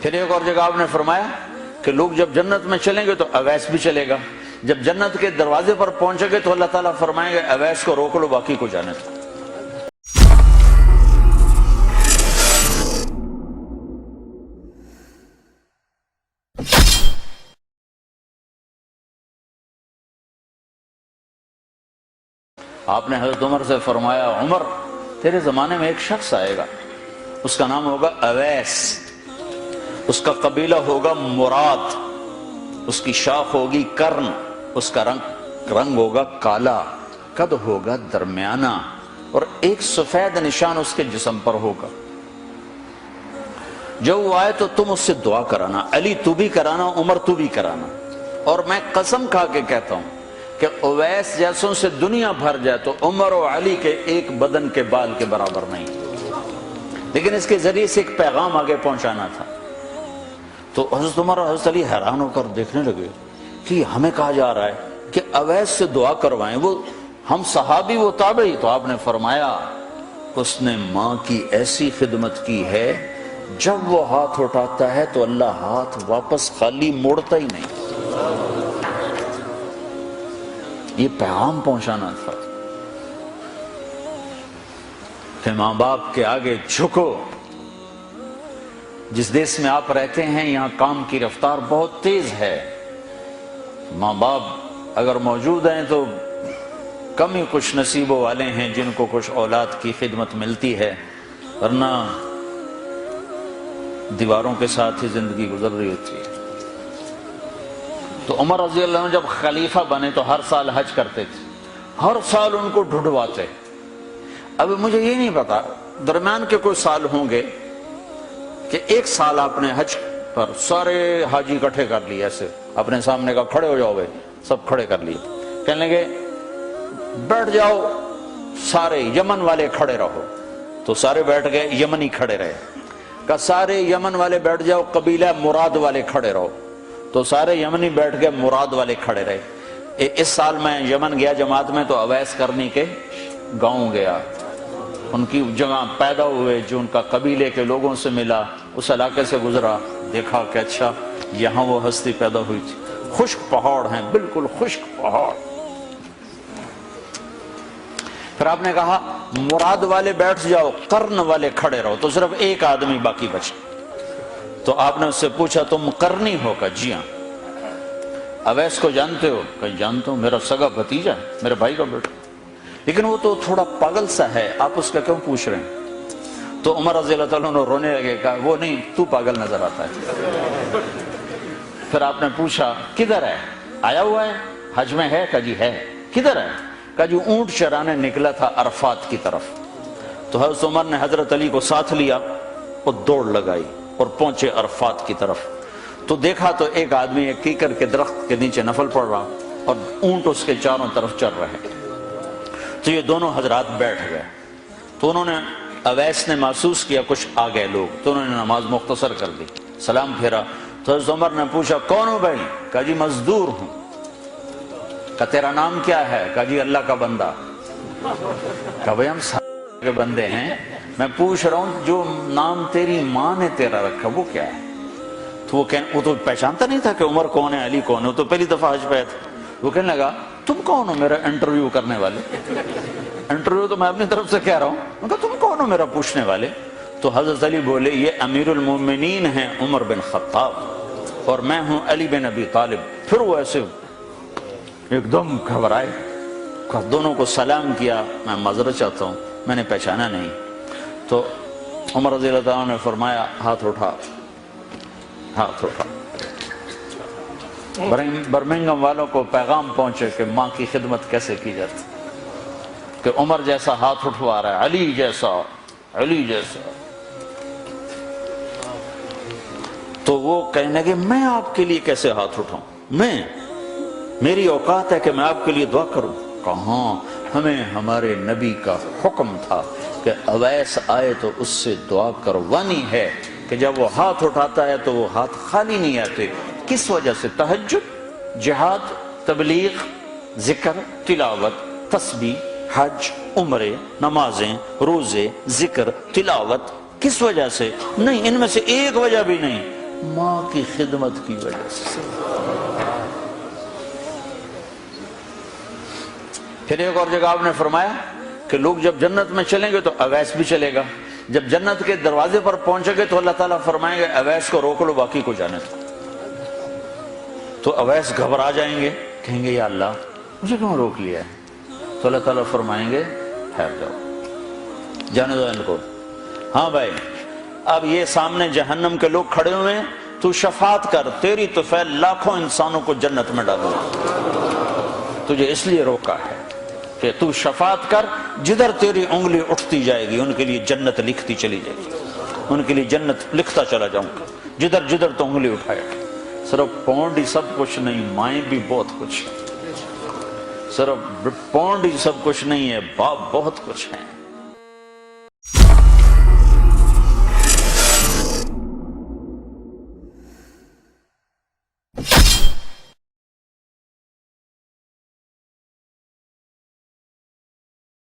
پھر ایک اور جگہ آپ نے فرمایا کہ لوگ جب جنت میں چلیں گے تو اویس بھی چلے گا، جب جنت کے دروازے پر پہنچے گے تو اللہ تعالیٰ فرمائیں گے اویس کو روک لو، باقی کو جانے دو۔ آپ نے حضرت عمر سے فرمایا عمر تیرے زمانے میں ایک شخص آئے گا، اس کا نام ہوگا اویس، اس کا قبیلہ ہوگا مراد، اس کی شاخ ہوگی کرن، اس کا رنگ ہوگا کالا، قد ہوگا درمیانہ، اور ایک سفید نشان اس کے جسم پر ہوگا۔ جب وہ آئے تو تم اس سے دعا کرانا، علی تو بھی کرانا، عمر تو بھی کرانا، اور میں قسم کھا کے کہتا ہوں کہ اویس جیسوں سے دنیا بھر جائے تو عمر و علی کے ایک بدن کے بال کے برابر نہیں، لیکن اس کے ذریعے سے ایک پیغام آگے پہنچانا تھا۔ تو حضرت عمر اور حضرت علی حیران ہو کر دیکھنے لگے کہ ہمیں کہا جا رہا ہے کہ اویس سے دعا کروائیں، وہ ہم صحابی وہ تابعی۔ تو آپ نے فرمایا اس نے ماں کی ایسی خدمت کی ہے، جب وہ ہاتھ اٹھاتا ہے تو اللہ ہاتھ واپس خالی موڑتا ہی نہیں۔ یہ پیغام پہنچانا تھا کہ ماں باپ کے آگے جھکو۔ جس دیش میں آپ رہتے ہیں یہاں کام کی رفتار بہت تیز ہے، ماں باپ اگر موجود ہیں تو کم ہی کچھ نصیبوں والے ہیں جن کو کچھ اولاد کی خدمت ملتی ہے، ورنہ دیواروں کے ساتھ ہی زندگی گزر رہی ہوتی ہے۔ تو عمر رضی اللہ عنہ جب خلیفہ بنے تو ہر سال حج کرتے تھے، ہر سال ان کو ڈھونڈواتے۔ اب مجھے یہ نہیں پتا درمیان کے کوئی سال ہوں گے کہ ایک سال آپ نے حج پر سارے حاجی اکٹھے کر لیے، ایسے اپنے سامنے کا کھڑے ہو جاؤ بھائی، سب کھڑے کر لیے، کہنے لگے بیٹھ جاؤ سارے یمن والے کھڑے رہو، تو سارے بیٹھ گئے، یمنی کھڑے رہے، کہ سارے یمن والے بیٹھ جاؤ، قبیلہ مراد والے کھڑے رہو، تو سارے یمنی بیٹھ گئے، مراد والے کھڑے رہے۔ اس سال میں یمن گیا جماعت میں تو اویس کرنی کے گاؤں گیا، ان کی جگہ پیدا ہوئے، جو ان کا قبیلے کے لوگوں سے ملا، اس علاقے سے گزرا، دیکھا کہ اچھا یہاں وہ ہستی پیدا ہوئی تھی، خشک پہاڑ ہیں، بالکل خشک پہاڑ۔ پھر آپ نے کہا مراد والے بیٹھ جاؤ، قرن والے کھڑے رہو، تو صرف ایک آدمی باقی بچا۔ تو آپ نے اس سے پوچھا تم قرنی ہو؟ کہ جی ہاں۔ اویس کو جانتے ہو؟ کہ جانتا ہوں، میرا سگا بھتیجا ہے، میرے بھائی کا بیٹا، لیکن وہ تو تھوڑا پاگل سا ہے، آپ اس کا کیوں پوچھ رہے ہیں؟ تو عمر رضی اللہ تعالیٰ عنہ رونے لگے، کہا وہ نہیں، تو پاگل نظر آتا ہے۔ پھر آپ نے پوچھا کدھر ہے؟ آیا ہوا ہے حج میں ہے؟ کہ جی ہے۔ کدھر ہے؟ کہ جو اونٹ چرانے نکلا تھا عرفات کی طرف۔ تو حضرت عمر نے حضرت علی کو ساتھ لیا اور دوڑ لگائی اور پہنچے عرفات کی طرف، تو دیکھا تو ایک آدمی ایک کیکر کے درخت کے نیچے نفل پڑھ رہا اور اونٹ اس کے چاروں طرف چل رہے۔ تو یہ دونوں حضرات بیٹھ گئے، تو انہوں نے اویس نے محسوس کیا کچھ آ گئے لوگ، تو انہوں نے نماز مختصر کر دی، سلام پھیرا۔ تو حضرت عمر نے پوچھا کون ہو بھائی؟ کہا جی مزدور ہوں۔ کہا تیرا نام کیا ہے؟ کہا جی اللہ کا بندہ۔ کہا بھائی ہم سارے کے بندے ہیں، میں پوچھ رہا ہوں جو نام تیری ماں نے تیرا رکھا وہ کیا ہے؟ تو وہ تو پہچانتا نہیں تھا کہ عمر کون ہے، علی کون ہے، وہ تو پہلی دفعہ حج پہ آیا تھا۔ وہ کہنے لگا تم کون ہو میرا انٹرویو کرنے والے؟ انٹرویو تو میں اپنی طرف سے کہہ رہا ہوں۔ میں کہا تم کون ہو میرا پوچھنے والے؟ تو حضرت علی بولے یہ امیر المومنین ہیں عمر بن خطاب اور میں ہوں علی بن ابی طالب۔ پھر وہ ایسے ایک دم گھبرائے، دونوں کو سلام کیا، میں معذرت چاہتا ہوں میں نے پہچانا نہیں۔ تو عمر رضی اللہ عنہ نے فرمایا ہاتھ اٹھا، ہاتھ اٹھا۔ برمنگھم والوں کو پیغام پہنچے کہ ماں کی خدمت کیسے کی جاتی، کہ عمر جیسا ہاتھ اٹھوا رہا ہے، علی جیسا، علی جیسا۔ تو وہ کہنے لگے میں آپ کے لیے کیسے ہاتھ اٹھاؤں، میری اوقات ہے کہ میں آپ کے لیے دعا کروں؟ کہاں، ہمیں ہمارے نبی کا حکم تھا کہ اویس آئے تو اس سے دعا کروانی ہے، کہ جب وہ ہاتھ اٹھاتا ہے تو وہ ہاتھ خالی نہیں آتے۔ کس وجہ سے؟ تہجد، جہاد، تبلیغ، ذکر، تلاوت، تسبیح، حج، عمرے، نمازیں، روزے، ذکر، تلاوت۔ کس وجہ سے؟ نہیں، ان میں سے ایک وجہ بھی نہیں، ماں کی خدمت کی وجہ سے۔ پھر ایک اور جگہ آپ نے فرمایا کہ لوگ جب جنت میں چلیں گے تو اویس بھی چلے گا، جب جنت کے دروازے پر پہنچے گے تو اللہ تعالیٰ فرمائیں گے اویس کو روک لو، باقی کو جانے دو۔ تو اویس گھبرا جائیں گے، کہیں گے یا اللہ مجھے کیوں روک لیا ہے؟ تو اللہ تعالیٰ فرمائیں گے ٹھہر جاؤ، جانے دو ان کو۔ ہاں بھائی، اب یہ سامنے جہنم کے لوگ کھڑے ہوئے ہیں، تو شفاعت کر، تیری طفیل لاکھوں انسانوں کو جنت میں ڈالو، تجھے اس لیے روکا ہے کہ تو شفاعت کر، جدھر تیری انگلی اٹھتی جائے گی ان کے لیے جنت لکھتی چلی جائے گی، ان کے لیے جنت لکھتا چلا جاؤں گا، جدھر جدھر تو انگلی اٹھائے گا۔ صرف پونڈ ہی سب کچھ نہیں، مائیں بھی بہت کچھ ہے، صرف پونڈ ہی سب کچھ نہیں ہے، باپ بہت کچھ ہے۔